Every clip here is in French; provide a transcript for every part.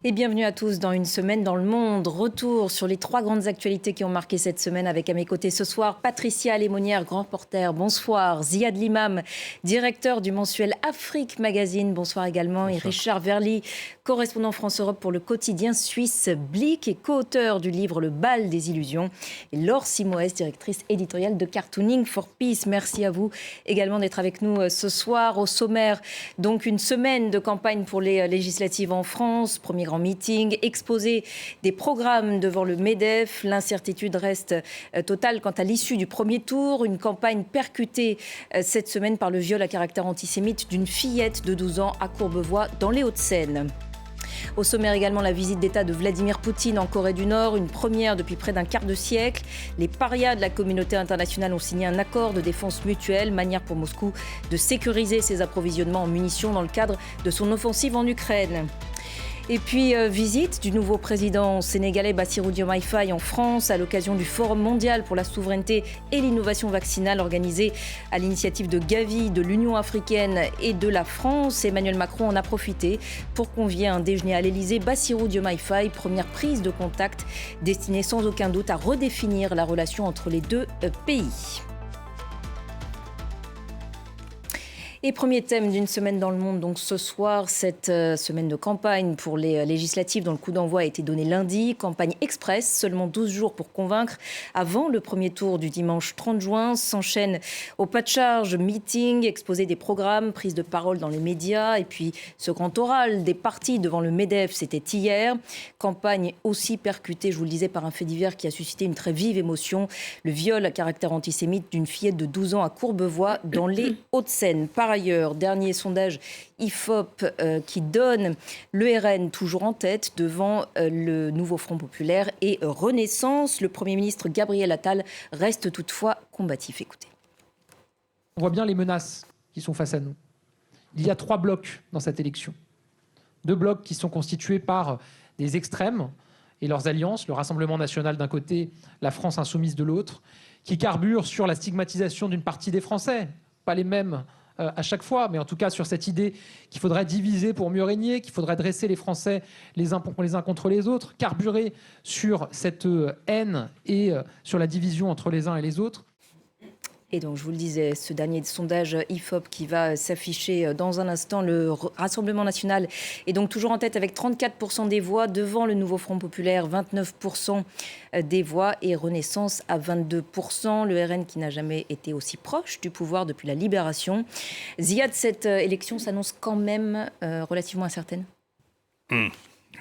Et bienvenue à tous dans Une semaine dans le monde. Retour sur les 3 grandes actualités qui ont marqué cette semaine avec à mes côtés ce soir Patricia Lémonière, grand reporter. Bonsoir. Ziad Limam, directeur du mensuel Afrique Magazine. Bonsoir également. Bonsoir. Et Richard Verly, correspondant France-Europe pour le quotidien suisse Blick et co-auteur du livre Le bal des illusions. Et Laure Simoès, directrice éditoriale de Cartooning for Peace. Merci à vous également d'être avec nous ce soir. Au sommaire, donc une semaine de campagne pour les législatives en France. Premier grand meeting, exposé des programmes devant le MEDEF. L'incertitude reste totale quant à l'issue du premier tour. Une campagne percutée cette semaine par le viol à caractère antisémite d'une fillette de 12 ans à Courbevoie dans les Hauts-de-Seine. Au sommaire également la visite d'État de Vladimir Poutine en Corée du Nord, une première depuis près d'un quart de siècle. Les parias de la communauté internationale ont signé un accord de défense mutuelle, manière pour Moscou de sécuriser ses approvisionnements en munitions dans le cadre de son offensive en Ukraine. Et puis, visite du nouveau président sénégalais Bassirou Diomaye Faye en France à l'occasion du Forum mondial pour la souveraineté et l'innovation vaccinale organisé à l'initiative de Gavi, de l'Union africaine et de la France. Emmanuel Macron en a profité pour convier à un déjeuner à l'Elysée Bassirou Diomaye Faye, première prise de contact destinée sans aucun doute à redéfinir la relation entre les deux pays. Et premier thème d'une semaine dans le monde, donc ce soir, cette semaine de campagne pour les législatives dont le coup d'envoi a été donné lundi. Campagne express, seulement 12 jours pour convaincre. Avant le premier tour du dimanche 30 juin, s'enchaînent au pas de charge, meeting, exposé des programmes, prise de parole dans les médias. Et puis ce grand oral des partis devant le MEDEF, c'était hier. Campagne aussi percutée, je vous le disais, par un fait divers qui a suscité une très vive émotion. Le viol à caractère antisémite d'une fillette de 12 ans à Courbevoie dans les Hauts-de-Seine. Par ailleurs, dernier sondage IFOP qui donne le RN toujours en tête devant le nouveau Front populaire et Renaissance. Le Premier ministre Gabriel Attal reste toutefois combatif. Écoutez. On voit bien les menaces qui sont face à nous. Il y a 3 blocs dans cette élection. 2 blocs qui sont constitués par des extrêmes et leurs alliances, le Rassemblement national d'un côté, la France insoumise de l'autre, qui carburent sur la stigmatisation d'une partie des Français, pas les mêmes à chaque fois, mais en tout cas sur cette idée qu'il faudrait diviser pour mieux régner, qu'il faudrait dresser les Français les uns contre les autres, carburer sur cette haine et sur la division entre les uns et les autres. Et donc, je vous le disais, ce dernier sondage IFOP qui va s'afficher dans un instant, le Rassemblement national est donc toujours en tête avec 34% des voix, devant le nouveau Front populaire, 29% des voix et Renaissance à 22%. Le RN qui n'a jamais été aussi proche du pouvoir depuis la Libération. Ziad, cette élection s'annonce quand même relativement incertaine.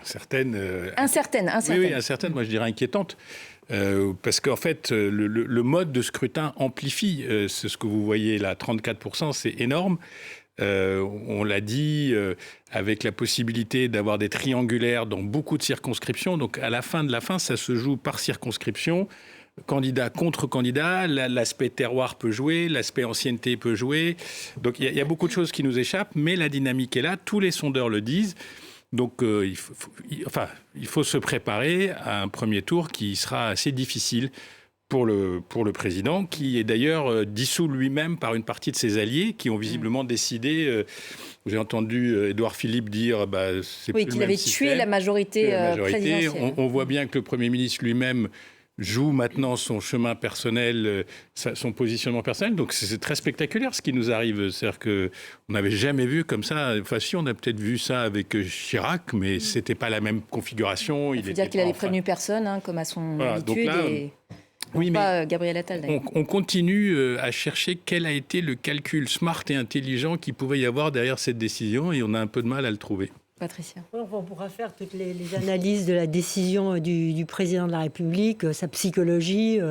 Incertaine. Incertaine. Oui, incertaine, moi je dirais inquiétante. Parce qu'en fait, le mode de scrutin amplifie ce que vous voyez là, 34%, c'est énorme. On l'a dit, avec la possibilité d'avoir des triangulaires dans beaucoup de circonscriptions. Donc à la fin de la fin, ça se joue par circonscription. Candidat contre candidat, l'aspect terroir peut jouer, l'aspect ancienneté peut jouer. Donc il y a beaucoup de choses qui nous échappent, mais la dynamique est là, tous les sondeurs le disent. Donc, il faut se préparer à un premier tour qui sera assez difficile pour le président, qui est d'ailleurs dissous lui-même par une partie de ses alliés qui ont visiblement décidé. J'ai entendu Édouard Philippe dire c'est plus qu'il avait tué la majorité présidentielle. On voit bien que le Premier ministre lui-même joue maintenant son chemin personnel, son positionnement personnel. Donc c'est très spectaculaire ce qui nous arrive. C'est-à-dire qu'on n'avait jamais vu comme ça. Enfin si, on a peut-être vu ça avec Chirac, mais c'était pas la même configuration. Il faut dire qu'il n'avait prévenu personne, comme à son habitude. Donc là, oui, pas Gabriel Attal, d'ailleurs. On continue à chercher quel a été le calcul smart et intelligent qu'il pouvait y avoir derrière cette décision, et on a un peu de mal à le trouver. Patricia. On pourra faire toutes les analyses de la décision du président de la République, sa psychologie,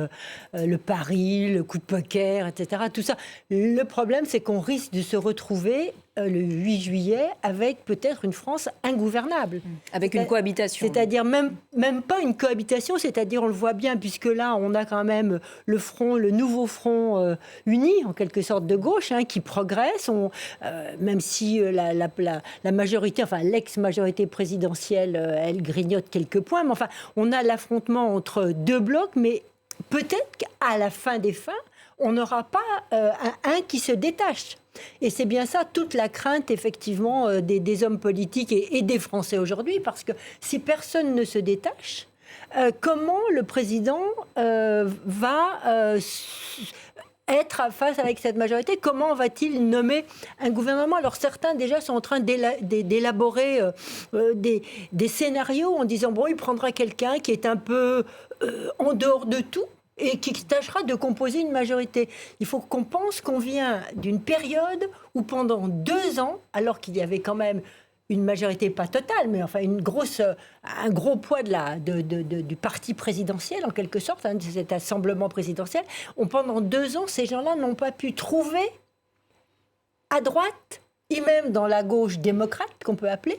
le pari, le coup de poker, etc. Tout ça. Le problème, c'est qu'on risque de se retrouver le 8 juillet avec peut-être une France ingouvernable. Avec une cohabitation. C'est-à-dire même pas une cohabitation, c'est-à-dire on le voit bien, puisque là, on a quand même le nouveau front uni, en quelque sorte de gauche, qui progresse, même si la majorité, enfin l'ex-majorité présidentielle, elle grignote quelques points, mais enfin, on a l'affrontement entre 2 blocs, mais peut-être qu'à la fin des fins, on n'aura pas un qui se détache. Et c'est bien ça, toute la crainte, effectivement, des hommes politiques et des Français aujourd'hui, parce que si personne ne se détache, comment le président va être face avec cette majorité? Comment va-t-il nommer un gouvernement? Alors certains déjà sont en train d'élaborer des scénarios en disant bon, il prendra quelqu'un qui est un peu en dehors de tout et qui tâchera de composer une majorité. Il faut qu'on pense qu'on vient d'une période où pendant 2 ans, alors qu'il y avait quand même une majorité pas totale, mais enfin un gros poids du parti présidentiel, en quelque sorte, de cet assemblement présidentiel, pendant 2 ans, ces gens-là n'ont pas pu trouver à droite, et même dans la gauche démocrate, qu'on peut appeler,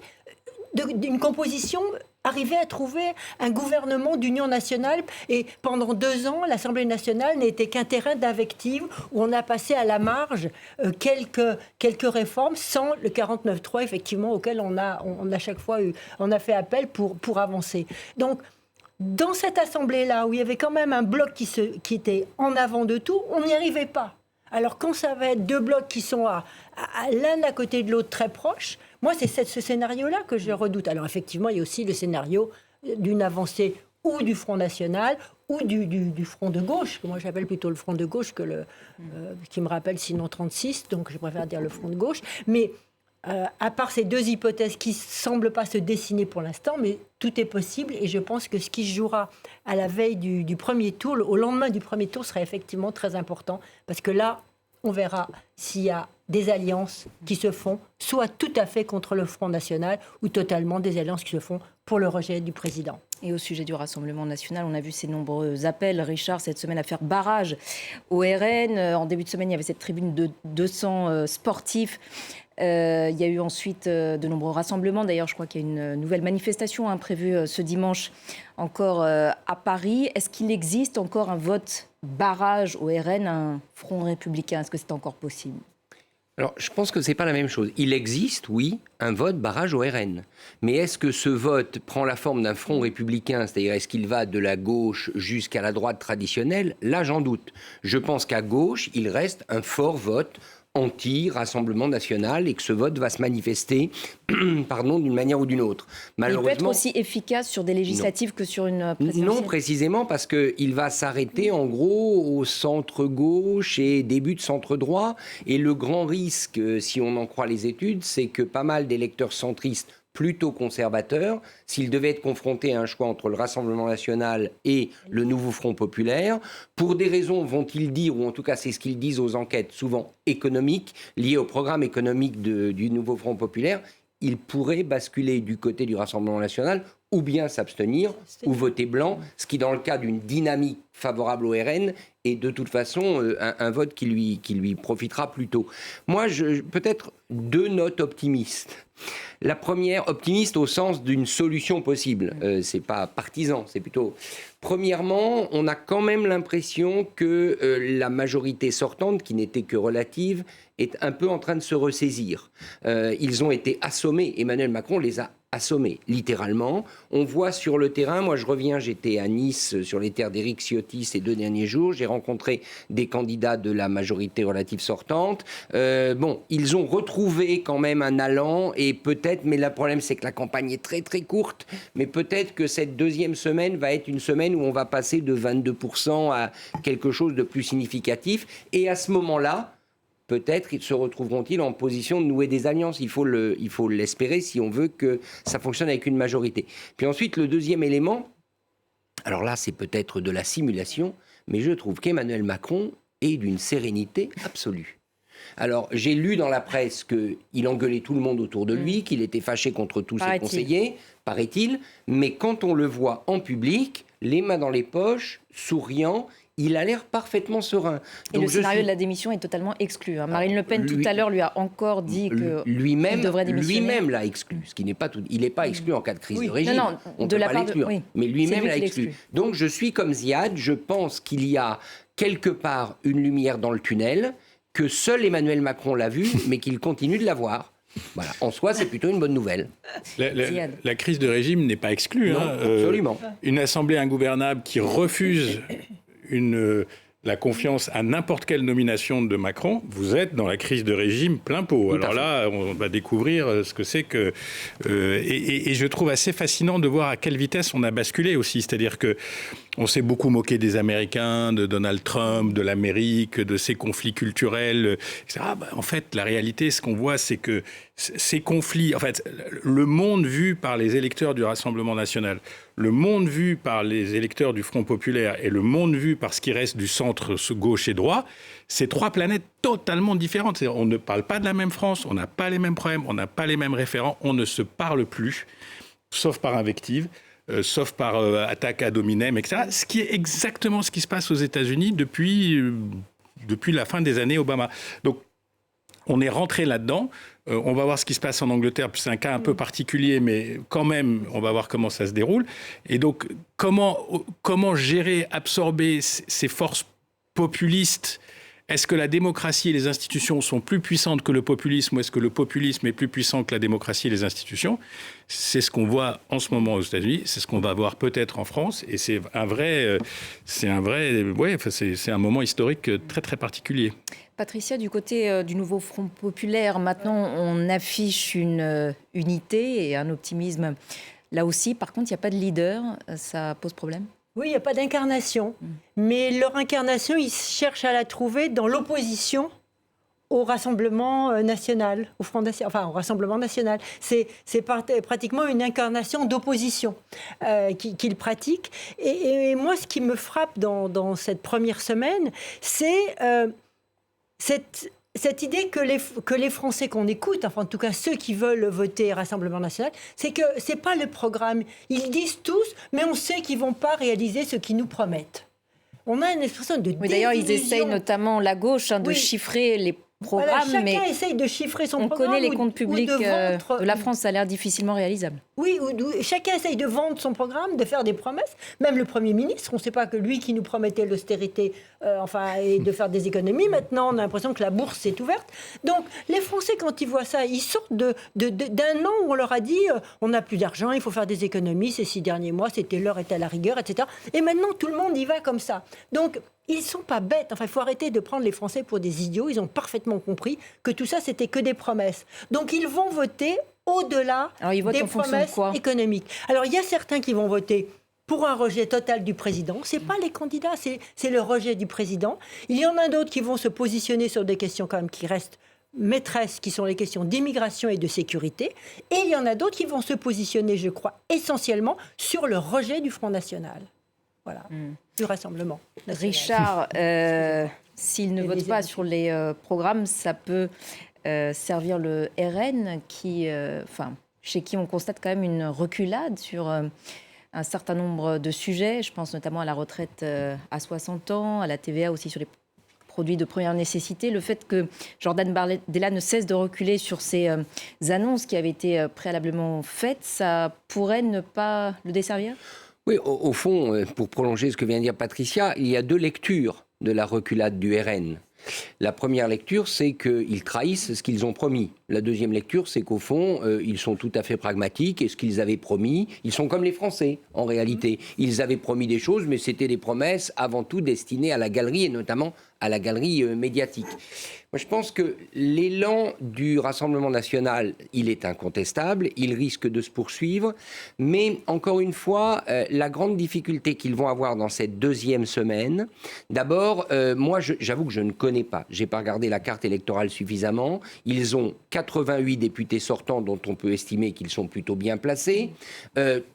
d'une composition, arriver à trouver un gouvernement d'union nationale. Et pendant 2 ans, l'Assemblée nationale n'était qu'un terrain d'invective où on a passé à la marge quelques réformes sans le 49.3, effectivement, auquel on a chaque fois on a fait appel pour avancer. Donc, dans cette Assemblée-là, où il y avait quand même un bloc qui était en avant de tout, on n'y arrivait pas. Alors, quand ça va être 2 blocs qui sont l'un à côté de l'autre très proches, moi, c'est ce scénario-là que je redoute. Alors, effectivement, il y a aussi le scénario d'une avancée ou du Front National ou du Front de gauche, que moi j'appelle plutôt le Front de gauche, qui me rappelle sinon 36, donc je préfère dire le Front de gauche. Mais à part ces 2 hypothèses qui ne semblent pas se dessiner pour l'instant, mais tout est possible. Et je pense que ce qui se jouera à la veille du premier tour, au lendemain du premier tour, sera effectivement très important. Parce que là, on verra s'il y a des alliances qui se font, soit tout à fait contre le Front National, ou totalement des alliances qui se font pour le rejet du président. Et au sujet du Rassemblement national, on a vu ces nombreux appels, Richard, cette semaine à faire barrage au RN. En début de semaine, il y avait cette tribune de 200 sportifs. Il y a eu ensuite de nombreux rassemblements. D'ailleurs, je crois qu'il y a une nouvelle manifestation prévue ce dimanche encore à Paris. Est-ce qu'il existe encore un vote barrage au RN, un front républicain? Est-ce que c'est encore possible? Alors, je pense que ce n'est pas la même chose. Il existe, oui, un vote barrage au RN. Mais est-ce que ce vote prend la forme d'un front républicain, c'est-à-dire est-ce qu'il va de la gauche jusqu'à la droite traditionnelle? Là, j'en doute. Je pense qu'à gauche, il reste un fort vote anti-Rassemblement national et que ce vote va se manifester d'une manière ou d'une autre. Malheureusement, il peut être aussi efficace sur des législatives que sur une présidentielle? Non, précisément parce qu'il va s'arrêter en gros au centre-gauche et début de centre-droit. Et le grand risque, si on en croit les études, c'est que pas mal d'électeurs centristes plutôt conservateurs, s'ils devaient être confrontés à un choix entre le Rassemblement national et le nouveau Front populaire, pour des raisons, vont-ils dire, ou en tout cas c'est ce qu'ils disent aux enquêtes, souvent économiques, liées au programme économique du nouveau Front populaire, ils pourraient basculer du côté du Rassemblement national ou bien s'abstenir ou voter blanc, ce qui dans le cas d'une dynamique favorable au RN est de toute façon un vote qui lui profitera plutôt. Moi, peut-être 2 notes optimistes. La première, optimiste au sens d'une solution possible. C'est pas partisan, c'est plutôt... Premièrement, on a quand même l'impression que la majorité sortante, qui n'était que relative, est un peu en train de se ressaisir. Ils ont été assommés. Emmanuel Macron les a assommés, littéralement. On voit sur le terrain, moi je reviens, j'étais à Nice sur les terres d'Éric Ciotti ces 2 derniers jours, j'ai rencontré des candidats de la majorité relative sortante. Ils ont retrouvé quand même un allant et peut-être, mais le problème c'est que la campagne est très très courte, mais peut-être que cette 2e semaine va être une semaine où on va passer de 22% à quelque chose de plus significatif et à ce moment-là, peut-être se retrouveront-ils en position de nouer des alliances. Il faut l'espérer si on veut que ça fonctionne avec une majorité. Puis ensuite, le 2e élément, alors là, c'est peut-être de la simulation, mais je trouve qu'Emmanuel Macron est d'une sérénité absolue. Alors, j'ai lu dans la presse qu'il engueulait tout le monde autour de lui, qu'il était fâché contre tous ses conseillers, paraît-il, mais quand on le voit en public, les mains dans les poches, souriant, il a l'air parfaitement serein. Et donc le scénario de la démission est totalement exclu. Marine Le Pen, tout à l'heure, lui a encore dit qu'il devrait démissionner. Lui-même l'a exclu, ce qui n'est pas tout. Il n'est pas exclu en cas de crise de régime. Non, on ne peut pas l'exclure. Mais lui-même l'a exclu. Donc je suis comme Ziad, je pense qu'il y a quelque part une lumière dans le tunnel, que seul Emmanuel Macron l'a vu, mais qu'il continue de la voir. Voilà. En soi, c'est plutôt une bonne nouvelle. La crise de régime n'est pas exclue. Non, absolument. Une assemblée ingouvernable qui refuse une la confiance à n'importe quelle nomination de Macron, vous êtes dans la crise de régime plein pot. Alors là, on va découvrir ce que c'est que... et je trouve assez fascinant de voir à quelle vitesse on a basculé aussi. C'est-à-dire que on s'est beaucoup moqué des Américains, de Donald Trump, de l'Amérique, de ses conflits culturels, etc. En fait, la réalité, ce qu'on voit, c'est que ces conflits... En fait, le monde vu par les électeurs du Rassemblement national, le monde vu par les électeurs du Front populaire et le monde vu par ce qui reste du centre gauche et droit, c'est trois planètes totalement différentes. C'est-à-dire, on ne parle pas de la même France, on n'a pas les mêmes problèmes, on n'a pas les mêmes référents, on ne se parle plus, sauf par invective. Sauf par attaque ad hominem, etc. Ce qui est exactement ce qui se passe aux États-Unis depuis la fin des années Obama. Donc, on est rentré là-dedans. On va voir ce qui se passe en Angleterre. C'est un cas un peu particulier, mais quand même, on va voir comment ça se déroule. Et donc, comment gérer, absorber ces forces populistes? Est-ce que la démocratie et les institutions sont plus puissantes que le populisme, ou est-ce que le populisme est plus puissant que la démocratie et les institutions? C'est ce qu'on voit en ce moment aux États-Unis, c'est ce qu'on va voir peut-être en France, et c'est un moment historique très très particulier. Patricia, du côté du nouveau Front populaire, maintenant on affiche une unité et un optimisme là aussi. Par contre, il n'y a pas de leader, ça pose problème? Oui, il n'y a pas d'incarnation. Mais leur incarnation, ils cherchent à la trouver dans l'opposition au Rassemblement national, au Rassemblement national. C'est pratiquement une incarnation d'opposition qu'ils pratiquent. Et moi, ce qui me frappe dans cette première semaine, c'est cette idée que les Français qu'on écoute, enfin en tout cas ceux qui veulent voter Rassemblement national, c'est que c'est pas le programme. Ils disent tous, mais on sait qu'ils vont pas réaliser ce qu'ils nous promettent. On a une expression de désillusion. D'ailleurs, ils essayent notamment la gauche de chiffrer les programmes, voilà, mais chacun essaye de chiffrer son on programme. connaît les comptes publics de la France, ça a l'air difficilement réalisable. Oui, chacun essaye de vendre son programme, de faire des promesses. Même le Premier ministre, on ne sait pas que lui qui nous promettait l'austérité, et de faire des économies. Maintenant, on a l'impression que la bourse s'est ouverte. Donc, les Français, quand ils voient ça, ils sortent d'un an où on leur a dit on n'a plus d'argent, il faut faire des économies. Ces 6 derniers mois, l'heure était à la rigueur, etc. Et maintenant, tout le monde y va comme ça. Donc, ils ne sont pas bêtes. Enfin, il faut arrêter de prendre les Français pour des idiots. Ils ont parfaitement compris que tout ça, c'était que des promesses. Donc, ils vont voter au-delà des promesses économiques. Alors, il y a certains qui vont voter pour un rejet total du président. Ce n'est pas les candidats, c'est le rejet du président. Il y en a d'autres qui vont se positionner sur des questions quand même qui restent maîtresses, qui sont les questions d'immigration et de sécurité. Et il y en a d'autres qui vont se positionner, je crois, essentiellement sur le rejet du Front National. Voilà, du Rassemblement national. Richard, s'il ne vote pas sur les programmes, ça peut servir le RN, chez qui on constate quand même une reculade sur un certain nombre de sujets. Je pense notamment à la retraite à 60 ans, à la TVA aussi sur les produits de première nécessité. Le fait que Jordan Bardella ne cesse de reculer sur ces annonces qui avaient été préalablement faites, ça pourrait ne pas le desservir ? Oui, au fond, pour prolonger ce que vient de dire Patricia, il y a 2 lectures de la reculade du RN. La première lecture, c'est qu'ils trahissent ce qu'ils ont promis. La deuxième lecture, c'est qu'au fond, ils sont tout à fait pragmatiques et ce qu'ils avaient promis, ils sont comme les Français, en réalité. Ils avaient promis des choses, mais c'était des promesses avant tout destinées à la galerie et notamment à la galerie médiatique. Moi, je pense que l'élan du Rassemblement national, il est incontestable, il risque de se poursuivre, mais encore une fois, la grande difficulté qu'ils vont avoir dans cette deuxième semaine, d'abord, moi, j'avoue que je ne connais pas, j'ai pas regardé la carte électorale suffisamment, ils ont 88 députés sortants dont on peut estimer qu'ils sont plutôt bien placés,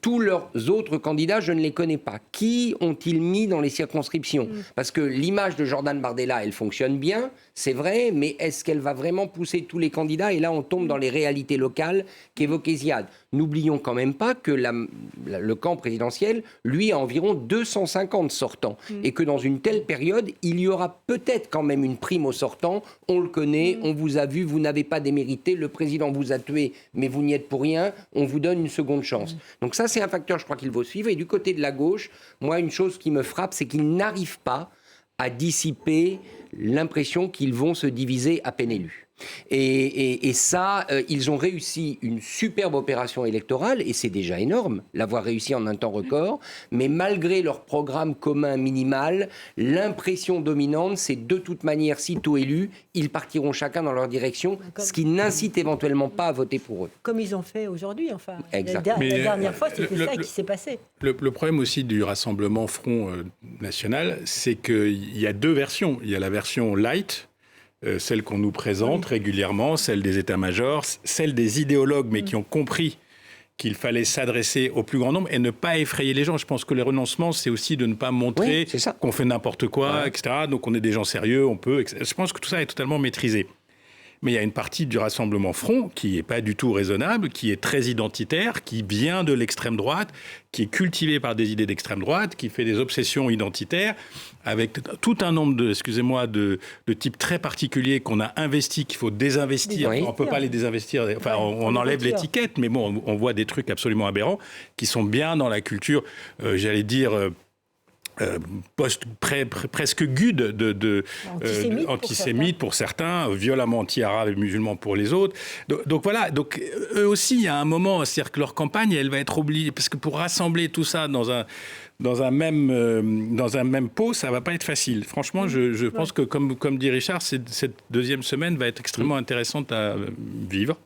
tous leurs autres candidats, je ne les connais pas. Qui ont-ils mis dans les circonscriptions ? Parce que l'image de Jordan Bardella, elle fonctionne bien, c'est vrai, mais est-ce qu'elle va vraiment pousser tous les candidats ? Et là, on tombe dans les réalités locales qu'évoquait Ziad. N'oublions quand même pas que le camp présidentiel, lui, a environ 250 sortants. Et que dans une telle période, il y aura peut-être quand même une prime aux sortants. On le connaît, on vous a vu, vous n'avez pas démérité, le président vous a tué, mais vous n'y êtes pour rien, on vous donne une seconde chance. Donc ça, c'est un facteur, je crois, qu'il faut suivre. Et du côté de la gauche, moi, une chose qui me frappe, c'est qu'ils n'arrivent pas à dissiper l'impression qu'ils vont se diviser à peine élus. Et ça, ils ont réussi une superbe opération électorale, et c'est déjà énorme, l'avoir réussi en un temps record. Mais malgré leur programme commun minimal, l'impression dominante, c'est de toute manière, sitôt élus, ils partiront chacun dans leur direction, ce qui n'incite éventuellement pas à voter pour eux. Comme ils ont fait aujourd'hui, enfin. Exact. La dernière fois, c'était ça qui s'est passé. Le problème aussi du Rassemblement Front National, c'est qu'il y a deux versions. Il y a la version light, celle qu'on nous présente régulièrement, celle des états-majors, celle des idéologues, mais qui ont compris qu'il fallait s'adresser au plus grand nombre et ne pas effrayer les gens. Je pense que les renoncements, c'est aussi de ne pas montrer qu'on fait n'importe quoi, etc. Donc on est des gens sérieux, on peut... Je pense que tout ça est totalement maîtrisé. Mais il y a une partie du Rassemblement Front qui n'est pas du tout raisonnable, qui est très identitaire, qui vient de l'extrême droite, qui est cultivée par des idées d'extrême droite, qui fait des obsessions identitaires, avec tout un nombre de types très particuliers qu'on a investis, qu'il faut désinvestir. On ne peut pas les désinvestir. Enfin, on enlève l'étiquette, mais bon, on voit des trucs absolument aberrants qui sont bien dans la culture, j'allais dire... presque gude antisémite pour certains, violemment anti-arabe et musulman pour les autres. Donc voilà, donc eux aussi, il y a un moment, c'est-à-dire que leur campagne, elle va être obligée, parce que pour rassembler tout ça dans un même pot, ça va pas être facile. Franchement, je pense que, comme dit Richard, cette deuxième semaine va être extrêmement intéressante à vivre.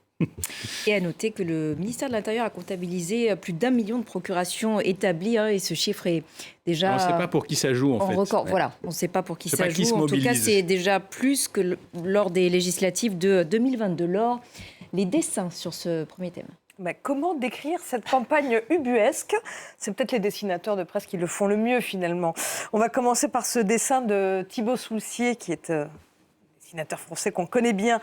Et à noter que le ministère de l'Intérieur a comptabilisé plus d'1 million de procurations établies, et ce chiffre est déjà... On ne sait pas pour qui ça joue, en fait. Record. Voilà, on ne sait pas pour qui ça joue. En mobilise. tout cas, c'est déjà plus que lors des législatives de 2022. Laure, les dessins sur ce premier thème. Mais comment décrire cette campagne ubuesque ? C'est peut-être les dessinateurs de presse qui le font le mieux, finalement. On va commencer par ce dessin de Thibaut Soulcier, qui est... dessinateur français qu'on connaît bien,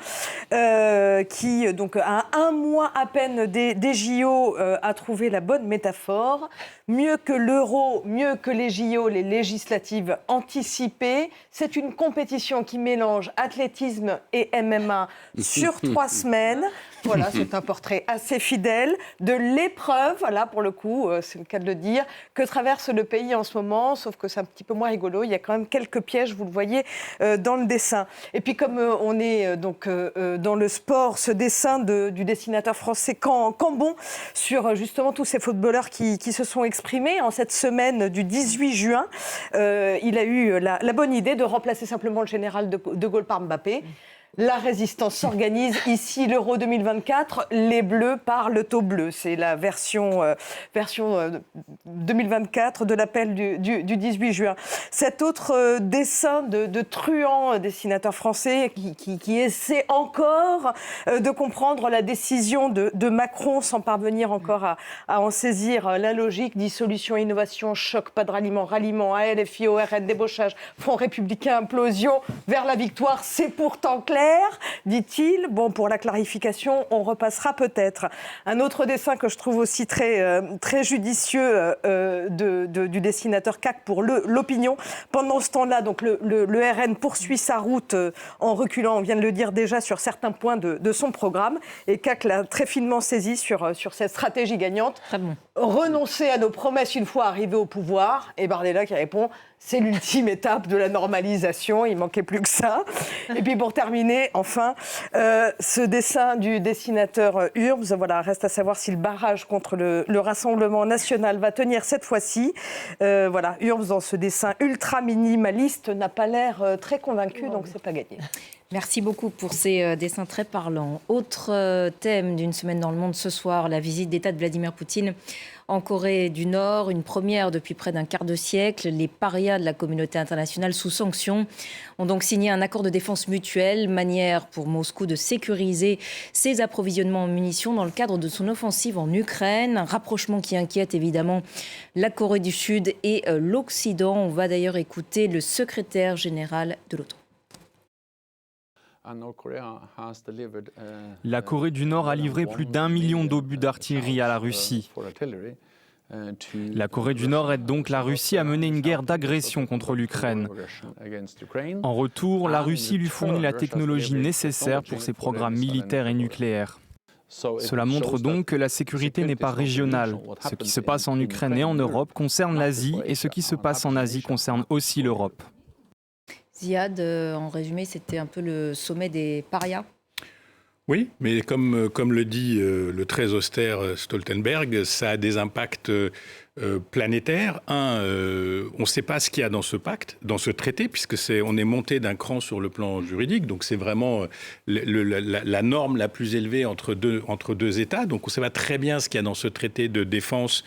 qui, donc, à un mois à peine des JO, a trouvé la bonne métaphore. Mieux que l'euro, mieux que les JO, les législatives anticipées. C'est une compétition qui mélange athlétisme et MMA sur 3 semaines. Voilà, c'est un portrait assez fidèle de l'épreuve, là pour le coup, c'est le cas de le dire, que traverse le pays en ce moment, sauf que c'est un petit peu moins rigolo. Il y a quand même quelques pièges, vous le voyez dans le dessin. Et puis comme on est donc dans le sport, ce dessin du dessinateur français Cambon sur justement tous ces footballeurs qui se sont exprimés en cette semaine du 18 juin. Il a eu la bonne idée de remplacer simplement le général de Gaulle par Mbappé. La résistance s'organise. Ici, l'Euro 2024, les Bleus parlent au bleu. C'est la version 2024 de l'appel du 18 juin. Cet autre dessin de truand dessinateur français qui essaie encore de comprendre la décision de Macron sans parvenir encore à en saisir la logique. Dissolution, innovation, choc, pas de ralliement, ALFI, ORN, débauchage, Front républicain, implosion, vers la victoire, c'est pourtant clair. Dit-il. Bon, pour la clarification, on repassera peut-être. Un autre dessin que je trouve aussi très judicieux du dessinateur CAC pour l'opinion. Pendant ce temps-là, donc le RN poursuit sa route en reculant, on vient de le dire déjà, sur certains points de son programme. Et CAC l'a très finement saisi sur cette stratégie gagnante. Très bon. Renoncer à nos promesses une fois arrivés au pouvoir. Et Bardella qui répond... C'est l'ultime étape de la normalisation, il manquait plus que ça. Et puis pour terminer, enfin, ce dessin du dessinateur Urbs, voilà, reste à savoir si le barrage contre le Rassemblement national va tenir cette fois-ci. Voilà, Urbs dans ce dessin ultra minimaliste n'a pas l'air très convaincu, donc c'est pas gagné. Merci beaucoup pour ces dessins très parlants. Autre thème d'une semaine dans le monde ce soir, la visite d'État de Vladimir Poutine en Corée du Nord, une première depuis près d'un quart de siècle. Les parias de la communauté internationale sous sanctions ont donc signé un accord de défense mutuelle, manière pour Moscou de sécuriser ses approvisionnements en munitions dans le cadre de son offensive en Ukraine. Un rapprochement qui inquiète évidemment la Corée du Sud et l'Occident. On va d'ailleurs écouter le secrétaire général de l'OTAN. La Corée du Nord a livré plus d'1 million d'obus d'artillerie à la Russie. La Corée du Nord aide donc la Russie à mener une guerre d'agression contre l'Ukraine. En retour, la Russie lui fournit la technologie nécessaire pour ses programmes militaires et nucléaires. Cela montre donc que la sécurité n'est pas régionale. Ce qui se passe en Ukraine et en Europe concerne l'Asie, et ce qui se passe en Asie concerne aussi l'Europe. Ziad, en résumé, c'était un peu le sommet des parias. Oui, mais comme le dit le très austère Stoltenberg, ça a des impacts planétaires. On ne sait pas ce qu'il y a dans ce pacte, dans ce traité, puisque on est monté d'un cran sur le plan juridique. Donc c'est vraiment la norme la plus élevée entre deux États. Donc on ne sait pas très bien ce qu'il y a dans ce traité de défense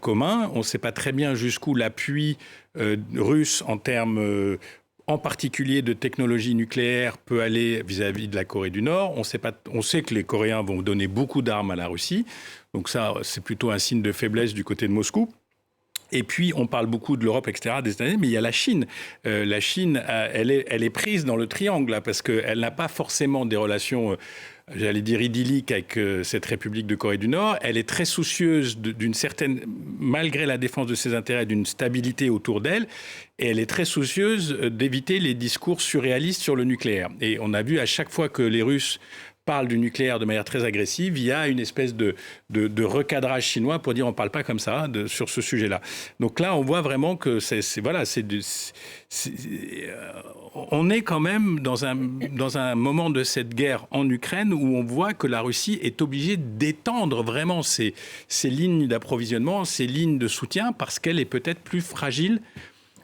commun. On ne sait pas très bien jusqu'où l'appui russe en termes en particulier de technologie nucléaire, peut aller vis-à-vis de la Corée du Nord. On sait que les Coréens vont donner beaucoup d'armes à la Russie. Donc ça, c'est plutôt un signe de faiblesse du côté de Moscou. Et puis, on parle beaucoup de l'Europe, etc., des États-Unis, mais il y a la Chine. La Chine, elle est prise dans le triangle, là, parce qu'elle n'a pas forcément des relations j'allais dire idyllique avec cette République de Corée du Nord. Elle est très soucieuse d'une certaine, malgré la défense de ses intérêts, d'une stabilité autour d'elle. Et elle est très soucieuse d'éviter les discours surréalistes sur le nucléaire. Et on a vu à chaque fois que les Russes parlent du nucléaire de manière très agressive, il y a une espèce de recadrage chinois pour dire on ne parle pas comme ça sur ce sujet-là. Donc là, on voit vraiment que on est quand même dans un moment de cette guerre en Ukraine où on voit que la Russie est obligée d'étendre vraiment ses lignes d'approvisionnement, ses lignes de soutien, parce qu'elle est peut-être plus fragile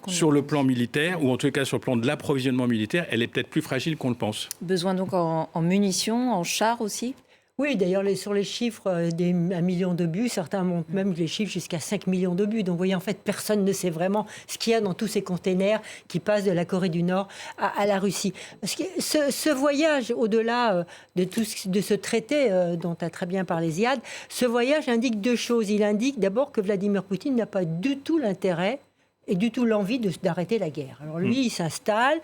sur le plan militaire, ou en tout cas sur le plan de l'approvisionnement militaire, elle est peut-être plus fragile qu'on le pense. Besoin donc en munitions, en chars aussi ? Oui, d'ailleurs, sur les chiffres des 1 million d'obus, certains montent même les chiffres jusqu'à 5 millions d'obus. Donc, vous voyez, en fait, personne ne sait vraiment ce qu'il y a dans tous ces containers qui passent de la Corée du Nord à la Russie. Parce que ce voyage, au-delà de ce traité dont a très bien parlé Ziad, ce voyage indique deux choses. Il indique d'abord que Vladimir Poutine n'a pas du tout l'intérêt et du tout l'envie d'arrêter la guerre. Alors lui, il s'installe,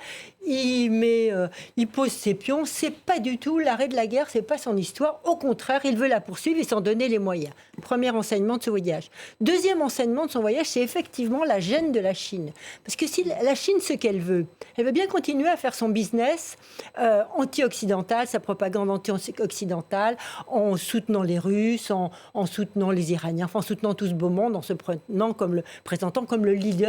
il pose ses pions. C'est pas du tout l'arrêt de la guerre, c'est pas son histoire. Au contraire, il veut la poursuivre et s'en donner les moyens. Premier enseignement de ce voyage. Deuxième enseignement de son voyage, c'est effectivement la gêne de la Chine. Parce que si la Chine, ce qu'elle veut bien continuer à faire son business anti-occidental, sa propagande anti-occidentale, en soutenant les Russes, en soutenant les Iraniens, enfin, en soutenant tout ce beau monde, en se présentant comme le leader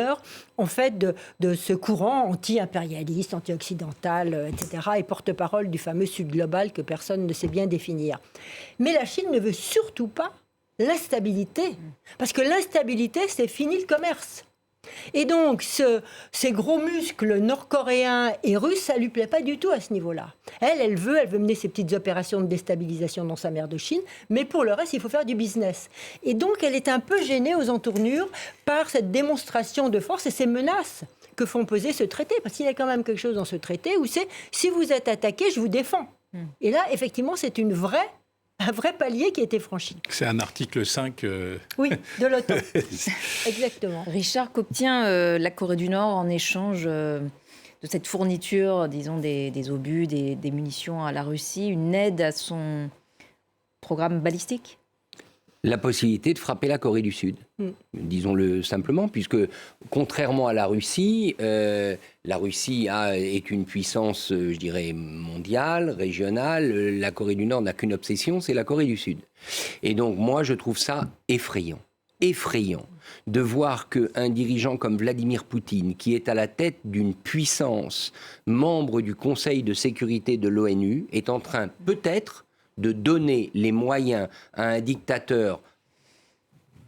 en fait de ce courant anti-impérialiste, anti-occidental, etc., et porte-parole du fameux Sud global que personne ne sait bien définir. Mais la Chine ne veut surtout pas l'instabilité, parce que l'instabilité, c'est fini le commerce. Et donc, ces gros muscles nord-coréens et russes, ça ne lui plaît pas du tout à ce niveau-là. Elle veut mener ses petites opérations de déstabilisation dans sa mer de Chine, mais pour le reste, il faut faire du business. Et donc, elle est un peu gênée aux entournures par cette démonstration de force et ces menaces que font peser ce traité. Parce qu'il y a quand même quelque chose dans ce traité où c'est « si vous êtes attaqué, je vous défends ». Et là, effectivement, c'est un vrai palier qui a été franchi. C'est un article 5. Oui, de l'OTAN. Exactement. Richard, qu'obtient la Corée du Nord en échange de cette fourniture, disons, des obus, des munitions à la Russie, une aide à son programme balistique ? La possibilité de frapper la Corée du Sud, disons-le simplement, puisque contrairement à la Russie est une puissance, je dirais, mondiale, régionale. La Corée du Nord n'a qu'une obsession, c'est la Corée du Sud. Et donc, moi, je trouve ça effrayant de voir qu'un dirigeant comme Vladimir Poutine, qui est à la tête d'une puissance, membre du Conseil de sécurité de l'ONU, est en train peut-être de donner les moyens à un dictateur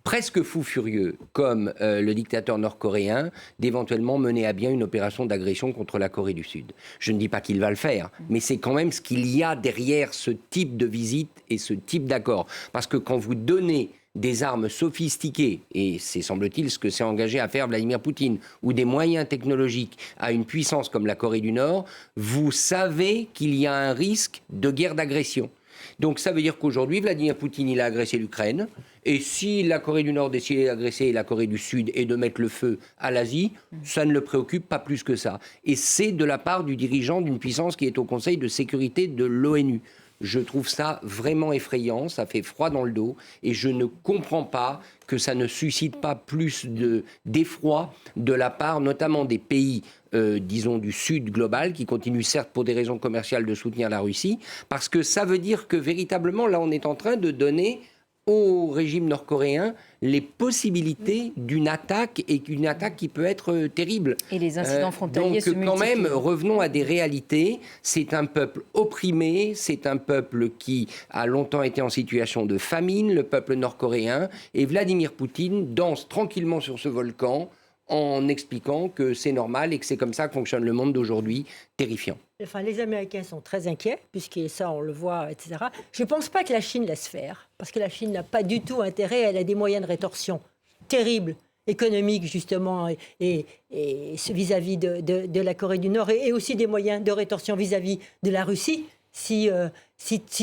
presque fou furieux comme le dictateur nord-coréen d'éventuellement mener à bien une opération d'agression contre la Corée du Sud. Je ne dis pas qu'il va le faire, mais c'est quand même ce qu'il y a derrière ce type de visite et ce type d'accord. Parce que quand vous donnez des armes sophistiquées, et c'est semble-t-il ce que s'est engagé à faire Vladimir Poutine, ou des moyens technologiques à une puissance comme la Corée du Nord, vous savez qu'il y a un risque de guerre d'agression. Donc ça veut dire qu'aujourd'hui, Vladimir Poutine, il a agressé l'Ukraine. Et si la Corée du Nord décidait d'agresser la Corée du Sud et de mettre le feu à l'Asie, ça ne le préoccupe pas plus que ça. Et c'est de la part du dirigeant d'une puissance qui est au Conseil de sécurité de l'ONU. Je trouve ça vraiment effrayant, ça fait froid dans le dos, et je ne comprends pas que ça ne suscite pas plus d'effroi de la part notamment des pays, disons, du Sud global, qui continuent certes pour des raisons commerciales de soutenir la Russie, parce que ça veut dire que véritablement, là, on est en train de donner au régime nord-coréen les possibilités d'une attaque, et une attaque qui peut être terrible. Et les incidents frontaliers se donc quand multiplient. même, revenons à des réalités. C'est un peuple opprimé, c'est un peuple qui a longtemps été en situation de famine, le peuple nord-coréen, et Vladimir Poutine danse tranquillement sur ce volcan en expliquant que c'est normal et que c'est comme ça que fonctionne le monde d'aujourd'hui, terrifiant. Enfin, les Américains sont très inquiets, puisque ça, on le voit, etc. Je ne pense pas que la Chine laisse faire, parce que la Chine n'a pas du tout intérêt, elle a des moyens de rétorsion terribles, économiques, justement, et vis-à-vis de la Corée du Nord, et aussi des moyens de rétorsion vis-à-vis de la Russie, si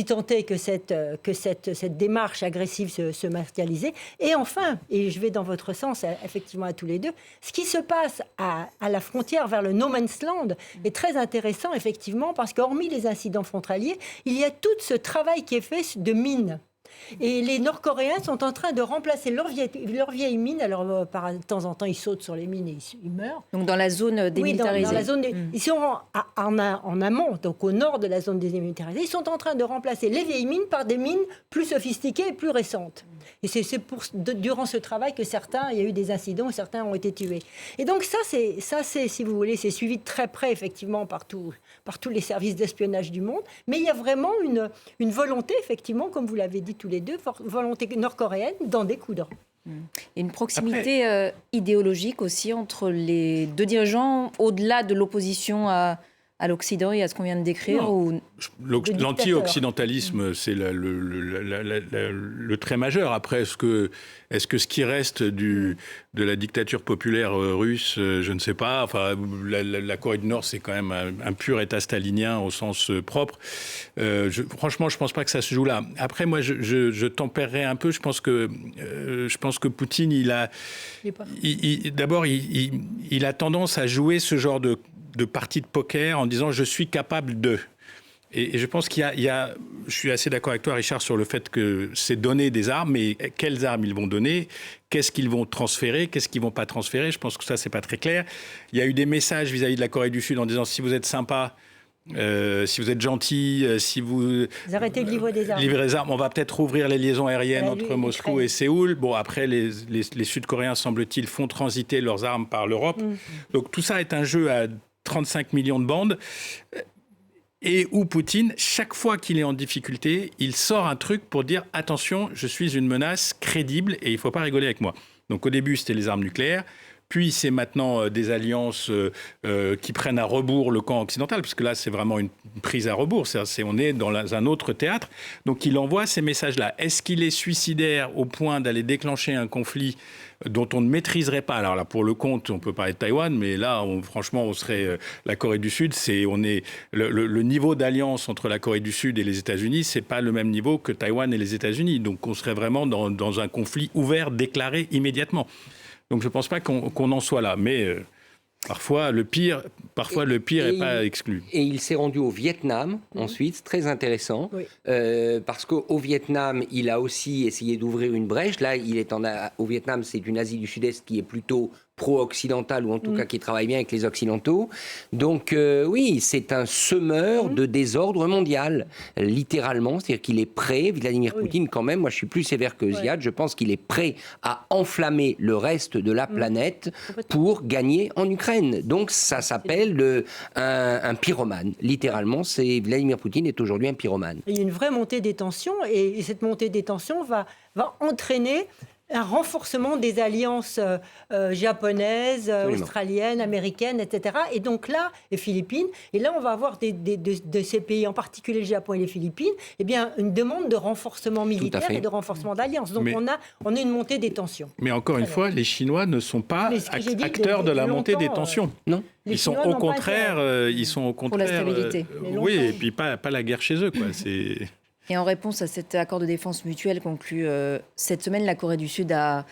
tant est que cette démarche agressive se matérialisait. Et enfin, et je vais dans votre sens, effectivement, à tous les deux, ce qui se passe à la frontière vers le No Man's Land est très intéressant, effectivement, parce qu'hormis les incidents frontaliers, il y a tout ce travail qui est fait de mines. Et les Nord-Coréens sont en train de remplacer leurs vieilles mines. Alors, de temps en temps, ils sautent sur les mines et ils meurent. Donc dans la zone démilitarisée. Oui, dans la zone ils sont en amont, donc au nord de la zone démilitarisée. Ils sont en train de remplacer les vieilles mines par des mines plus sophistiquées et plus récentes. Et c'est durant ce travail que il y a eu des incidents où certains ont été tués. Et donc ça, c'est si vous voulez, c'est suivi de très près, effectivement, par tous les services d'espionnage du monde. Mais il y a vraiment une volonté, effectivement, comme vous l'avez dit tous les deux, volonté nord-coréenne d'en découdre. Et une proximité idéologique aussi entre les deux dirigeants, au-delà de l'opposition à l'Occident et à ce qu'on vient de décrire ou... L'anti-occidentalisme, c'est le trait majeur. Après, est-ce que ce qui reste de la dictature populaire russe, je ne sais pas. Enfin, la Corée du Nord, c'est quand même un pur État stalinien au sens propre. Franchement, je ne pense pas que ça se joue là. Après, moi, je tempérerais un peu. Je pense que Poutine, d'abord, il a tendance à jouer ce genre de partie de poker en disant « je suis capable de ». Et je pense je suis assez d'accord avec toi, Richard, sur le fait que c'est donner des armes, mais quelles armes ils vont donner, qu'est-ce qu'ils vont transférer, qu'est-ce qu'ils ne vont pas transférer. Je pense que ça, c'est pas très clair. Il y a eu des messages vis-à-vis de la Corée du Sud en disant « si vous êtes sympa, si vous êtes gentil, si vous arrêtez de livrer des armes. On va peut-être rouvrir les liaisons aériennes entre Moscou et Séoul. Bon, après, les Sud-Coréens, semble-t-il, font transiter leurs armes par l'Europe. Donc tout ça est un jeu à 35 millions de bandes. Et où Poutine, chaque fois qu'il est en difficulté, il sort un truc pour dire « attention, je suis une menace crédible et il ne faut pas rigoler avec moi ». Donc au début, c'était les armes nucléaires. Puis c'est maintenant des alliances qui prennent à rebours le camp occidental, parce que là, c'est vraiment une prise à rebours. On est dans un autre théâtre. Donc il envoie ces messages-là. Est-ce qu'il est suicidaire au point d'aller déclencher un conflit dont on ne maîtriserait pas? Alors là, pour le compte, on peut parler de Taïwan, mais là, franchement, on serait la Corée du Sud. Le niveau d'alliance entre la Corée du Sud et les États-Unis, c'est pas le même niveau que Taïwan et les États-Unis. Donc on serait vraiment dans un conflit ouvert, déclaré immédiatement. Donc je ne pense pas qu'on en soit là, mais parfois le pire n'est pas exclu. Et il s'est rendu au Vietnam ensuite, c'est très intéressant, parce qu'au Vietnam, il a aussi essayé d'ouvrir une brèche. Là, au Vietnam, c'est une Asie du Sud-Est qui est plutôt pro-occidentale, ou en tout cas qui travaille bien avec les Occidentaux. Donc oui, c'est un semeur de désordre mondial, littéralement. C'est-à-dire qu'il est prêt, Vladimir Poutine quand même, moi je suis plus sévère que Ziad, je pense qu'il est prêt à enflammer le reste de la planète pour gagner en Ukraine. Donc ça s'appelle un pyromane. Littéralement, Vladimir Poutine est aujourd'hui un pyromane. Il y a une vraie montée des tensions, et cette montée des tensions va entraîner un renforcement des alliances japonaises, australiennes, américaines, etc. Et donc là, les Philippines, et là on va avoir de ces pays, en particulier le Japon et les Philippines, eh bien, une demande de renforcement militaire et de renforcement d'alliances. Donc on a une montée des tensions. Mais encore une fois, les Chinois ne sont pas acteurs de la montée des tensions. Non. Ils sont au contraire... Pour la stabilité. Oui, et puis pas la guerre chez eux, quoi. Et en réponse à cet accord de défense mutuelle conclu cette semaine, la Corée du Sud a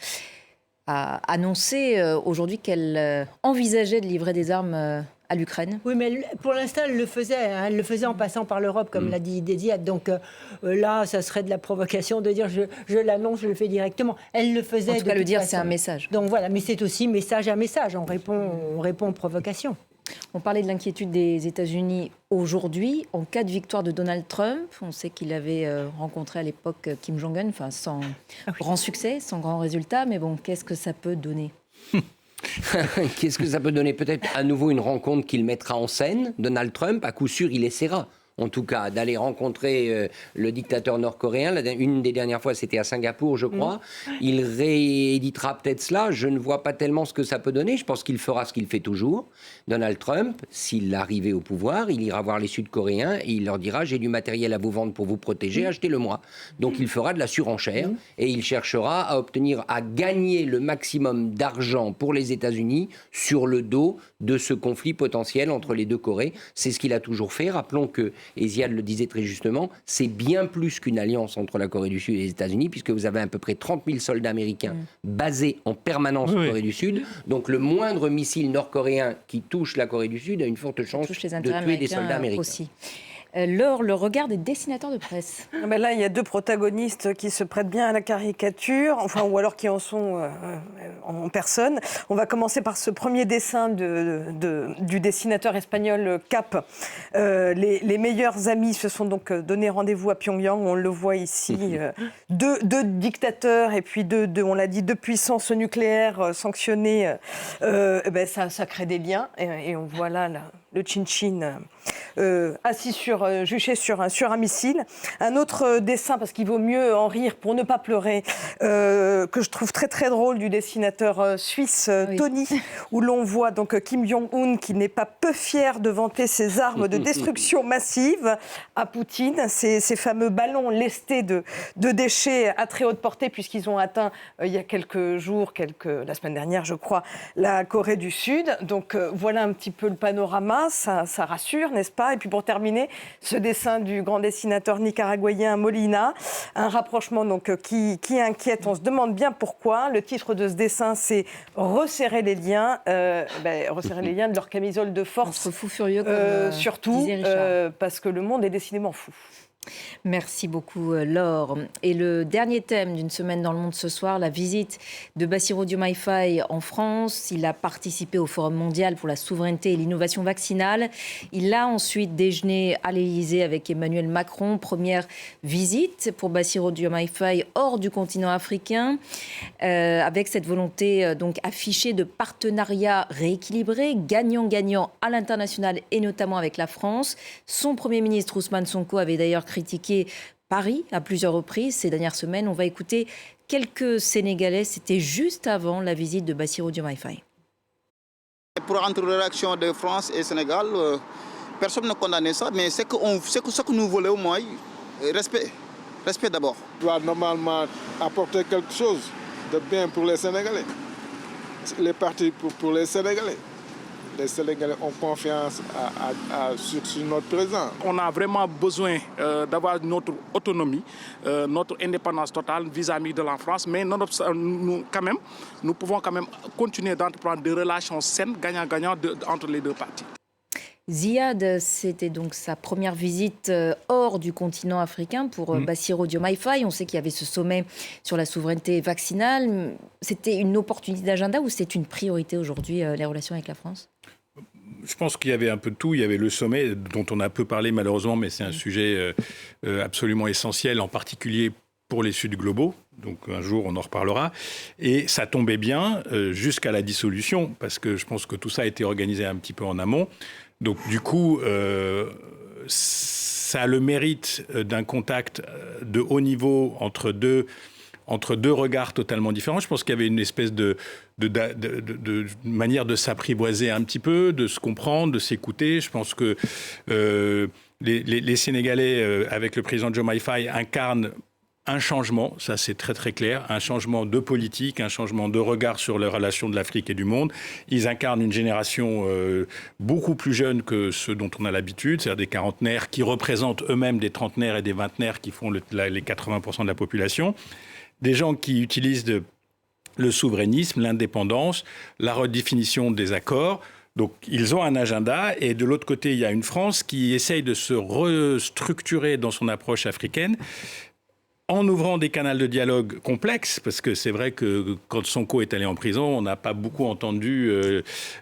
annoncé aujourd'hui qu'elle envisageait de livrer des armes à l'Ukraine. Oui, mais pour l'instant, elle le faisait en passant par l'Europe, comme l'a dit Ziad. Donc là, ça serait de la provocation de dire je l'annonce, je le fais directement. Elle le faisait. En tout cas, le dire, c'est un message. Donc voilà, mais c'est aussi message à message. On répond aux provocations. On parlait de l'inquiétude des États-Unis aujourd'hui. En cas de victoire de Donald Trump, on sait qu'il avait rencontré à l'époque Kim Jong-un, enfin sans grand succès, sans grand résultat. Mais bon, qu'est-ce que ça peut donner ? Qu'est-ce que ça peut donner ? Peut-être à nouveau une rencontre qu'il mettra en scène. Donald Trump, à coup sûr, il essaiera. En tout cas, d'aller rencontrer le dictateur nord-coréen. Une des dernières fois, c'était à Singapour, je crois. Il rééditera peut-être cela. Je ne vois pas tellement ce que ça peut donner. Je pense qu'il fera ce qu'il fait toujours. Donald Trump, s'il arrivait au pouvoir, il ira voir les Sud-Coréens et il leur dira « J'ai du matériel à vous vendre pour vous protéger, achetez-le-moi ». Donc il fera de la surenchère et il cherchera à gagner le maximum d'argent pour les États-Unis sur le dos de ce conflit potentiel entre les deux Corées. C'est ce qu'il a toujours fait. Rappelons que, et Ziad le disait très justement, c'est bien plus qu'une alliance entre la Corée du Sud et les États-Unis, puisque vous avez à peu près 30 000 soldats américains basés en permanence en Corée du Sud. Donc le moindre missile nord-coréen qui touche la Corée du Sud a une forte chance de tuer des soldats américains. Aussi. Laure, le regard des dessinateurs de presse. Ben là, il y a deux protagonistes qui se prêtent bien à la caricature, enfin, ou alors qui en sont en personne. On va commencer par ce premier dessin du dessinateur espagnol Cap. Les meilleurs amis se sont donc donné rendez-vous à Pyongyang. On le voit ici. Deux dictateurs et puis on l'a dit, deux puissances nucléaires sanctionnées. Ça crée des liens. Et on voit là le Chin-Chin assis juché sur un missile. Un autre dessin, parce qu'il vaut mieux en rire pour ne pas pleurer, que je trouve très très drôle, du dessinateur suisse Tony, où l'on voit donc Kim Jong-un qui n'est pas peu fier de vanter ses armes de destruction massive à Poutine, ces fameux ballons lestés de déchets à très haute portée, puisqu'ils ont atteint il y a quelques jours, la semaine dernière je crois, la Corée du Sud. Donc voilà un petit peu le panorama, ça rassure, n'est-ce pas ? Et puis pour terminer, ce dessin du grand dessinateur nicaraguayen Molina, un rapprochement donc qui inquiète, on se demande bien pourquoi. Le titre de ce dessin, c'est « Resserrer les liens », resserrer les liens de leur camisole de force. Entre fous furieux, comme surtout, parce que le monde est décidément fou. Merci beaucoup Laure. Et le dernier thème d'une semaine dans le monde ce soir, la visite de Bassirou Diomaye Faye en France. Il a participé au Forum mondial pour la souveraineté et l'innovation vaccinale. Il a ensuite déjeuné à l'Élysée avec Emmanuel Macron. Première visite pour Bassirou Diomaye Faye hors du continent africain, avec cette volonté donc affichée de partenariat rééquilibré, gagnant-gagnant à l'international et notamment avec la France. Son Premier ministre Ousmane Sonko avait d'ailleurs critiqué Paris à plusieurs reprises ces dernières semaines. On va écouter quelques Sénégalais. C'était juste avant la visite de Bassirou Diomaye Faye. Pour entre réaction de France et Sénégal, personne ne condamne ça, mais ce que nous voulons, moi, respect. Respect d'abord. On doit normalement apporter quelque chose de bien pour les Sénégalais. Les partis pour les Sénégalais. Les Sénégalais ont confiance sur notre président. On a vraiment besoin d'avoir notre autonomie, notre indépendance totale vis-à-vis de la France, mais nous pouvons quand même continuer d'entreprendre des relations saines, gagnant-gagnant entre les deux parties. Ziad, c'était donc sa première visite hors du continent africain pour Bassirou Diomaye Faye. On sait qu'il y avait ce sommet sur la souveraineté vaccinale. C'était une opportunité d'agenda ou c'est une priorité aujourd'hui, les relations avec la France ? Je pense qu'il y avait un peu de tout. Il y avait le sommet dont on a peu parlé malheureusement, mais c'est un sujet absolument essentiel, en particulier pour les Sud globaux. Donc un jour, on en reparlera. Et ça tombait bien jusqu'à la dissolution, parce que je pense que tout ça a été organisé un petit peu en amont. Donc du coup, ça a le mérite d'un contact de haut niveau entre deux regards totalement différents. Je pense qu'il y avait une espèce de manière de s'apprivoiser un petit peu, de se comprendre, de s'écouter. Je pense que les Sénégalais, avec le président Diomaye Faye, incarnent un changement, ça c'est très très clair, un changement de politique, un changement de regard sur les relations de l'Afrique et du monde. Ils incarnent une génération beaucoup plus jeune que ceux dont on a l'habitude, c'est-à-dire des quarantenaires qui représentent eux-mêmes des trentenaires et des vingtenaires qui font les 80% de la population. Des gens qui utilisent le souverainisme, l'indépendance, la redéfinition des accords. Donc, ils ont un agenda. Et de l'autre côté, il y a une France qui essaye de se restructurer dans son approche africaine. en ouvrant des canaux de dialogue complexes, parce que c'est vrai que quand Sonko est allé en prison, on n'a pas beaucoup entendu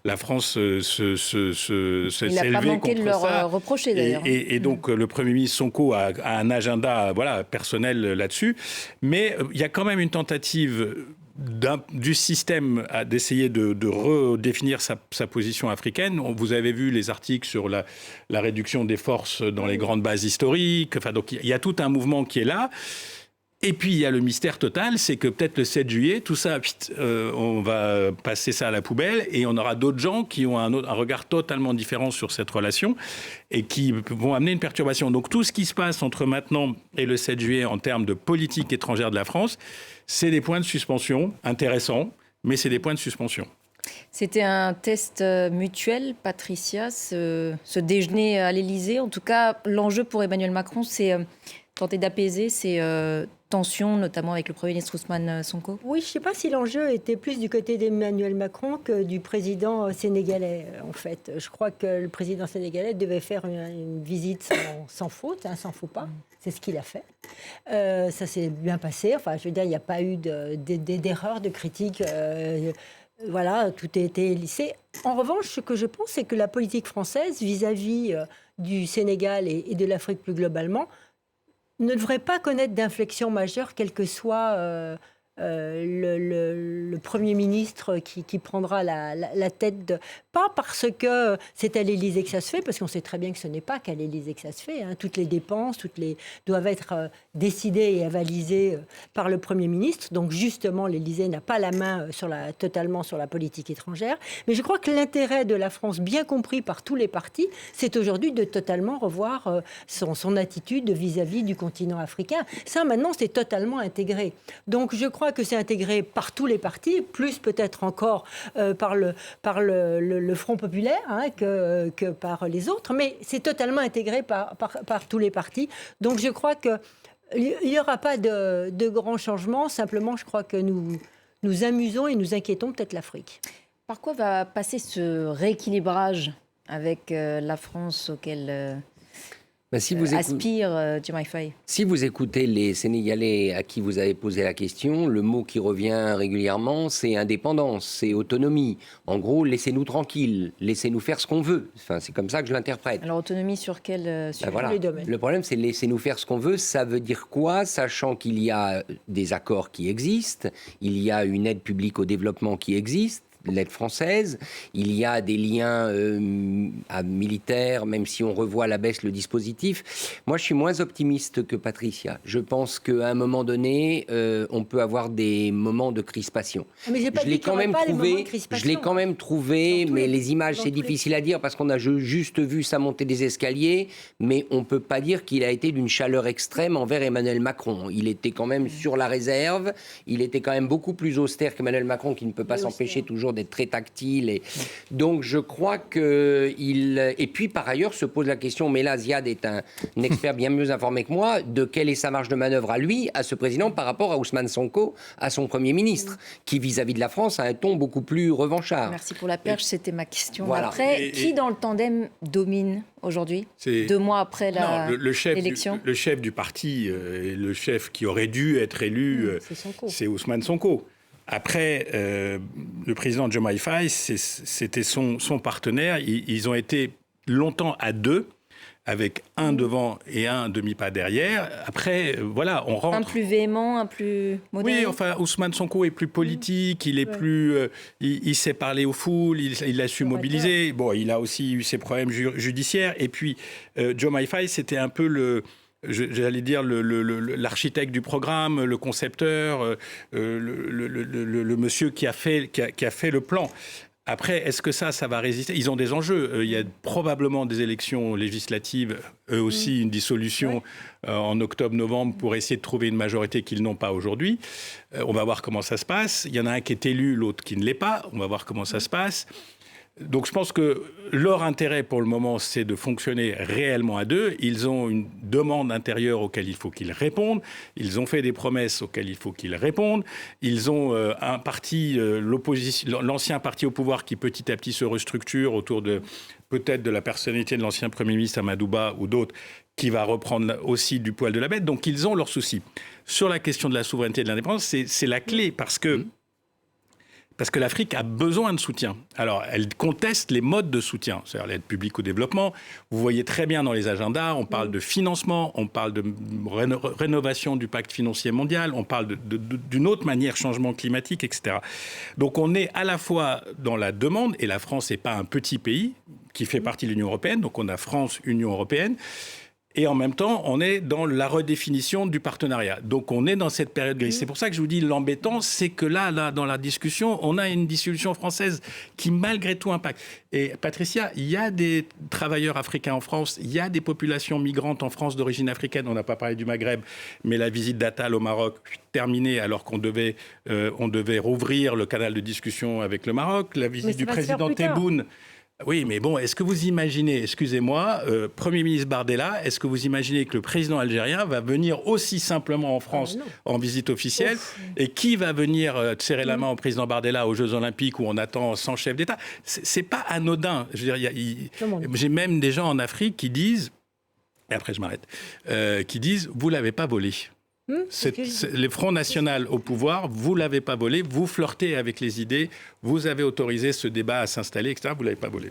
la France s'élever contre ça. Il n'a pas manqué de leur reprocher, d'ailleurs. Et donc, le Premier ministre Sonko a un agenda personnel là-dessus. Mais il y a quand même une tentative du système d'essayer de redéfinir sa position africaine. Vous avez vu les articles sur la réduction des forces dans les grandes bases historiques. Enfin, donc, il y a tout un mouvement qui est là. Et puis, il y a le mystère total, c'est que peut-être le 7 juillet, tout ça, on va passer ça à la poubelle et on aura d'autres gens qui ont un regard totalement différent sur cette relation et qui vont amener une perturbation. Donc, tout ce qui se passe entre maintenant et le 7 juillet en termes de politique étrangère de la France, c'est des points de suspension intéressants, mais c'est des points de suspension. C'était un test mutuel, Patricia, ce déjeuner à l'Élysée. En tout cas, l'enjeu pour Emmanuel Macron, c'est tenter d'apaiser ces tensions, notamment avec le Premier ministre Ousmane Sonko. Oui, je ne sais pas si l'enjeu était plus du côté d'Emmanuel Macron que du président sénégalais, en fait. Je crois que le président sénégalais devait faire une visite sans faute, sans faux pas. C'est ce qu'il a fait. Ça s'est bien passé. Enfin, je veux dire, il n'y a pas eu d'erreur, de critique. Voilà, tout a été lissé. En revanche, ce que je pense, c'est que la politique française, vis-à-vis du Sénégal et de l'Afrique plus globalement, ne devrait pas connaître d'inflexion majeure, quel que soit le Premier ministre qui prendra la tête pas parce que c'est à l'Élysée que ça se fait, parce qu'on sait très bien que ce n'est pas qu'à l'Élysée que ça se fait. Toutes les dépenses, doivent être décidées et avalisées par le Premier ministre. Donc justement, l'Élysée n'a pas la main totalement sur la politique étrangère. Mais je crois que l'intérêt de la France, bien compris par tous les partis, c'est aujourd'hui de totalement revoir son attitude vis-à-vis du continent africain. Ça, maintenant, c'est totalement intégré. Donc je crois que c'est intégré par tous les partis, plus peut-être encore par le Front populaire que par les autres, mais c'est totalement intégré par tous les partis. Donc je crois qu'il n'y aura pas de grands changements, simplement je crois que nous amusons et nous inquiétons peut-être l'Afrique. Par quoi va passer ce rééquilibrage avec la France auquel aspire Diomaye Faye? Si vous écoutez les Sénégalais à qui vous avez posé la question, le mot qui revient régulièrement, c'est indépendance, c'est autonomie. En gros, laissez-nous tranquilles, laissez-nous faire ce qu'on veut. Enfin, c'est comme ça que je l'interprète. Alors, autonomie sur quel voilà. les domaines? Le problème, c'est laissez-nous faire ce qu'on veut. Ça veut dire quoi? Sachant qu'il y a des accords qui existent, il y a une aide publique au développement qui existe, l'aide française, il y a des liens militaires, même si on revoit à la baisse le dispositif. Moi, je suis moins optimiste que Patricia. Je pense qu'à un moment donné, on peut avoir des moments de crispation. Mais je l'ai quand même trouvé, mais les images, c'est difficile à dire parce qu'on a juste vu ça monter des escaliers, mais on ne peut pas dire qu'il a été d'une chaleur extrême envers Emmanuel Macron. Il était quand même sur la réserve, il était quand même beaucoup plus austère qu'Emmanuel Macron, qui ne peut pas s'empêcher toujours d'être très tactile. Donc, je crois qu'il... Et puis, par ailleurs, se pose la question, mais là, Ziad est un expert bien mieux informé que moi, de quelle est sa marge de manœuvre à lui, à ce président, par rapport à Ousmane Sonko, à son Premier ministre, qui, vis-à-vis de la France, a un ton beaucoup plus revanchard. Merci pour la perche, c'était ma question. Voilà. Après, qui dans le tandem domine aujourd'hui, 2 mois après l'élection? Le chef du parti, le chef qui aurait dû être élu, c'est Ousmane Sonko. Après, le président Diomaye Faye, c'était son partenaire. Ils ont été longtemps à deux, avec un devant et un demi-pas derrière. Après, voilà, on rentre... Un plus véhément, un plus modéré. Oui, enfin, Ousmane Sonko est plus politique, il est plus... il sait parler aux foules, il a su mobiliser. Bon, il a aussi eu ses problèmes judiciaires. Et puis, Diomaye Faye, c'était un peu j'allais dire l'architecte du programme, le concepteur, le monsieur qui a fait le plan. Après, est-ce que ça va résister? Ils ont des enjeux. Il y a probablement des élections législatives, eux aussi une dissolution en octobre-novembre pour essayer de trouver une majorité qu'ils n'ont pas aujourd'hui. On va voir comment ça se passe. Il y en a un qui est élu, l'autre qui ne l'est pas. On va voir comment ça se passe. Donc je pense que leur intérêt pour le moment, c'est de fonctionner réellement à deux. Ils ont une demande intérieure auquel il faut qu'ils répondent. Ils ont fait des promesses auxquelles il faut qu'ils répondent. Ils ont un parti, l'ancien parti au pouvoir qui petit à petit se restructure autour de peut-être de la personnalité de l'ancien Premier ministre Amadou Ba ou d'autres qui va reprendre aussi du poil de la bête. Donc, ils ont leurs soucis. Sur la question de la souveraineté et de l'indépendance, c'est la clé parce que l'Afrique a besoin de soutien. Alors, elle conteste les modes de soutien, c'est-à-dire l'aide publique au développement. Vous voyez très bien dans les agendas, on parle de financement, on parle de rénovation du pacte financier mondial, on parle d'une autre manière, changement climatique, etc. Donc, on est à la fois dans la demande, et la France n'est pas un petit pays qui fait partie de l'Union européenne, donc on a France, Union européenne. Et en même temps, on est dans la redéfinition du partenariat. Donc, on est dans cette période grise. C'est pour ça que je vous dis, l'embêtant, c'est que là, dans la discussion, on a une dissolution française qui, malgré tout, impacte. Et Patricia, il y a des travailleurs africains en France, il y a des populations migrantes en France d'origine africaine. On n'a pas parlé du Maghreb, mais la visite d'Attal au Maroc, terminée alors qu'on devait rouvrir le canal de discussion avec le Maroc. La visite du président Tebboune. Oui, mais bon, est-ce que vous imaginez, excusez-moi, Premier ministre Bardella, est-ce que vous imaginez que le président algérien va venir aussi simplement en France en visite officielle? Et qui va venir serrer la main au président Bardella aux Jeux Olympiques où on attend 100 chefs d'État? C'est pas anodin. Je veux dire, j'ai même des gens en Afrique qui disent, et après je m'arrête, qui disent, vous l'avez pas volé. Les Front National au pouvoir, vous ne l'avez pas volé, vous flirtez avec les idées, vous avez autorisé ce débat à s'installer, etc. Vous ne l'avez pas volé.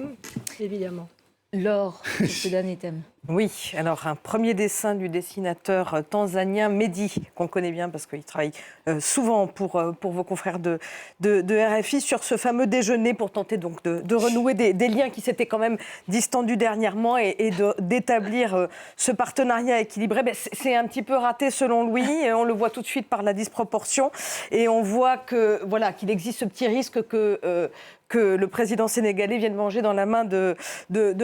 Évidemment. Laure, sur ce dernier thème. Oui, alors un premier dessin du dessinateur tanzanien Mehdi, qu'on connaît bien parce qu'il travaille souvent pour vos confrères de RFI, sur ce fameux déjeuner pour tenter donc de renouer des liens qui s'étaient quand même distendus dernièrement et d'établir ce partenariat équilibré. Ben, c'est un petit peu raté selon lui, on le voit tout de suite par la disproportion et on voit qu'il existe ce petit risque que le président sénégalais vienne manger dans la main de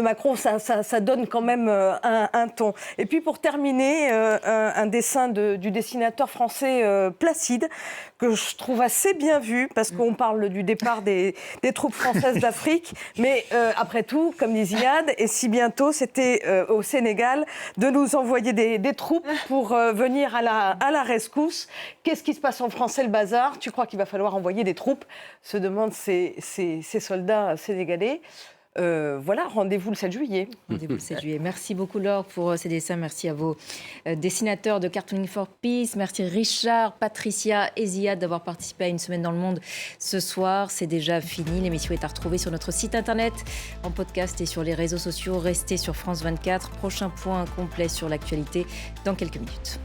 Macron. Ça donne quand même un ton. Et puis pour terminer, un dessin du dessinateur français Placide, que je trouve assez bien vu, parce qu'on parle du départ des troupes françaises d'Afrique, mais après tout, comme dit Ziad, et si bientôt c'était au Sénégal, de nous envoyer des troupes pour venir à la rescousse. Qu'est-ce qui se passe en France, c'est le bazar. Tu crois qu'il va falloir envoyer des troupes, se demandent ces soldats sénégalais. Rendez-vous le 7 juillet. Rendez-vous le 7 juillet. Merci beaucoup Laure pour ces dessins. Merci à vos dessinateurs de Cartooning for Peace. Merci Richard, Patricia et Ziad d'avoir participé à Une semaine dans le monde ce soir. C'est déjà fini. L'émission est à retrouver sur notre site internet, en podcast et sur les réseaux sociaux. Restez sur France 24. Prochain point complet sur l'actualité dans quelques minutes.